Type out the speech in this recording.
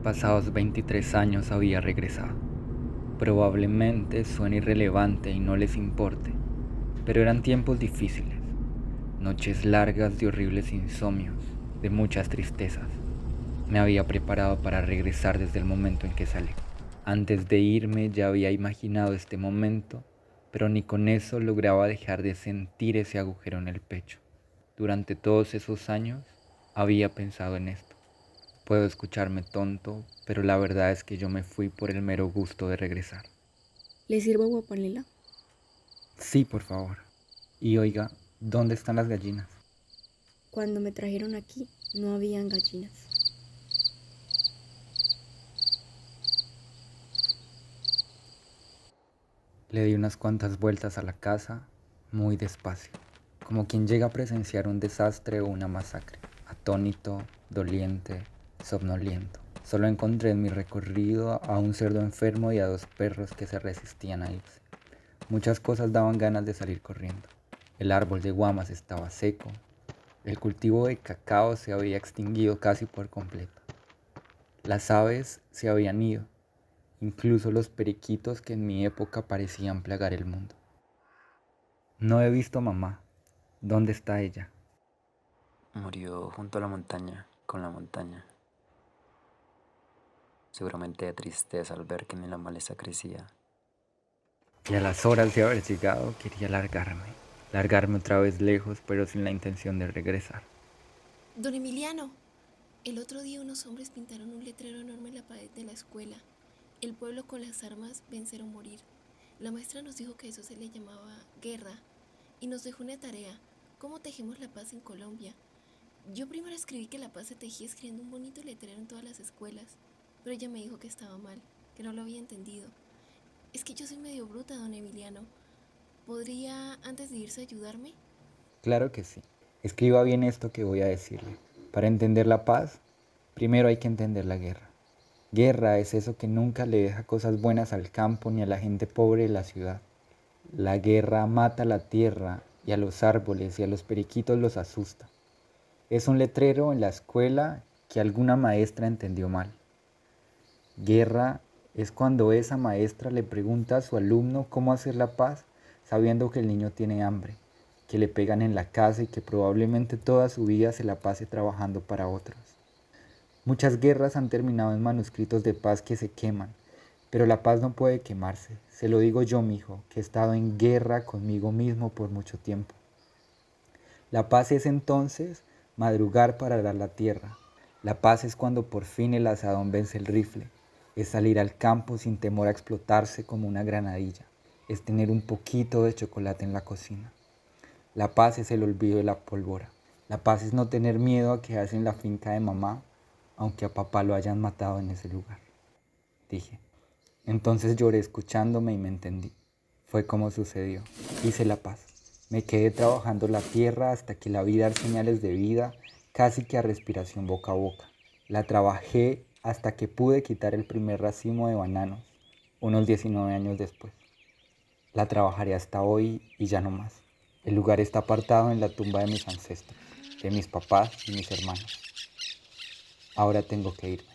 Pasados 23 años había regresado. Probablemente suene irrelevante y no les importe, pero eran tiempos difíciles, noches largas de horribles insomnios, de muchas tristezas. Me había preparado para regresar desde el momento en que salí. Antes de irme ya había imaginado este momento, pero ni con eso lograba dejar de sentir ese agujero en el pecho. Durante todos esos años había pensado en esto. Puedo escucharme tonto, pero la verdad es que yo me fui por el mero gusto de regresar. ¿Le sirvo agua panela? Sí, por favor. Y oiga, ¿dónde están las gallinas? Cuando me trajeron aquí, no habían gallinas. Le di unas cuantas vueltas a la casa, muy despacio, como quien llega a presenciar un desastre o una masacre, atónito, doliente, somnoliento. Solo encontré en mi recorrido a un cerdo enfermo y a dos perros que se resistían a irse. Muchas cosas daban ganas de salir corriendo. El árbol de guamas estaba seco, el cultivo de cacao se había extinguido casi por completo. Las aves se habían ido, incluso los periquitos que en mi época parecían plagar el mundo. No he visto a mamá. ¿Dónde está ella? Murió junto a la montaña, con la montaña, seguramente de tristeza al ver que ni la maleza crecía. Y a las horas de haber llegado quería largarme otra vez lejos, pero sin la intención de regresar. Don Emiliano, el otro día unos hombres pintaron un letrero enorme en la pared de la escuela. El pueblo con las armas, vencer o morir. La maestra nos dijo que eso se le llamaba guerra y nos dejó una tarea: ¿cómo tejemos la paz en Colombia? Yo primero escribí que la paz se tejía escribiendo un bonito letrero en todas las escuelas, pero ella me dijo que estaba mal, que no lo había entendido. Es que yo soy medio bruta, don Emiliano. ¿Podría, antes de irse, ayudarme? Claro que sí. Escriba bien esto que voy a decirle. Para entender la paz, primero hay que entender la guerra. Guerra es eso que nunca le deja cosas buenas al campo ni a la gente pobre de la ciudad. La guerra mata la tierra y a los árboles y a los periquitos los asusta. Es un letrero en la escuela que alguna maestra entendió mal. Guerra es cuando esa maestra le pregunta a su alumno cómo hacer la paz sabiendo que el niño tiene hambre, que le pegan en la casa y que probablemente toda su vida se la pase trabajando para otros. Muchas guerras han terminado en manuscritos de paz que se queman, pero la paz no puede quemarse. Se lo digo yo, mijo, que he estado en guerra conmigo mismo por mucho tiempo. La paz es entonces madrugar para arar la tierra. La paz es cuando por fin el asadón vence el rifle. Es salir al campo sin temor a explotarse como una granadilla. Es tener un poquito de chocolate en la cocina. La paz es el olvido de la pólvora. La paz es no tener miedo a quedarse en la finca de mamá, aunque a papá lo hayan matado en ese lugar. Dije. Entonces lloré escuchándome y me entendí. Fue como sucedió. Hice la paz. Me quedé trabajando la tierra hasta que la vi dar señales de vida, casi que a respiración boca a boca. La trabajé hasta que pude quitar el primer racimo de bananos, unos 19 años después. La trabajaré hasta hoy y ya no más. El lugar está apartado en la tumba de mis ancestros, de mis papás y mis hermanos. Ahora tengo que irme.